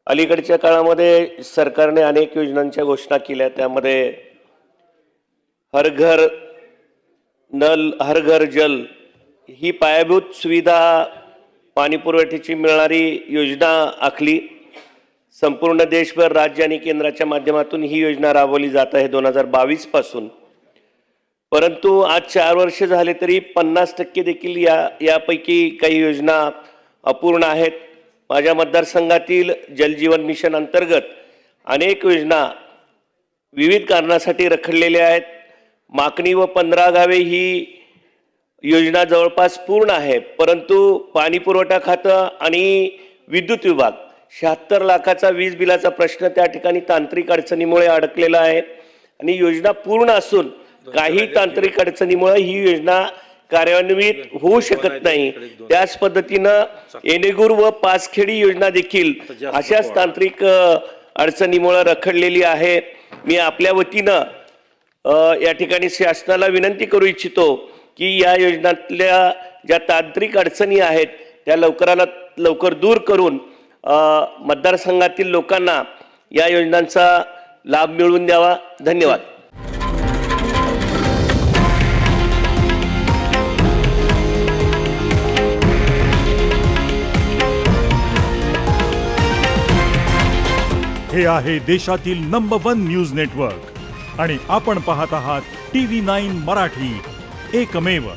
अलीकडच्या काळामध्ये सरकारने अनेक योजनांच्या घोषणा केल्या। त्यामध्ये हर घर नल हर घर जल ही पायाभूत सुविधा पाणी पुरवठ्याची मिळणारी योजना आखली। संपूर्ण देशभर राज्य आणि केंद्राच्या माध्यमातून ही योजना राबवली जात आहे 2022 पासून। परंतु आज 4 वर्ष झाले तरी 50% देखील यापैकी काही योजना अपूर्ण आहेत। माझ्या मतदारसंघातील जल जीवन मिशन अंतर्गत अनेक योजना विविध कारणासाठी रखडलेल्या आहेत। माकणी व 15 गावे ही योजना जवळपास पूर्ण आहे, परंतु पाणी पुरवठा खातं आणि विद्युत विभाग 76 लाखाचा वीज बिलाचा प्रश्न त्या ठिकाणी तांत्रिक अडचणीमुळे अडकलेला आहे आणि योजना पूर्ण असून काही तांत्रिक अडचणीमुळे ही योजना कार्यान्वित होऊ शकत नाही। त्याच पद्धतीनं एनेगूर व पाचखेडी योजना देखील अशाच तांत्रिक अडचणीमुळे रखडलेली आहे। मी आपल्या वतीनं या ठिकाणी शासनाला विनंती करू इच्छितो की या योजनातल्या ज्या तांत्रिक अडचणी आहेत त्या लवकरात लवकर दूर करून मतदारसंघातील लोकांना या योजनांचा लाभ मिळवून द्यावा। धन्यवाद। हे आहे देशातील नंबर 1 न्यूज नेटवर्क आणि आपण पाहत आहात TV9 मराठी, एकमेव।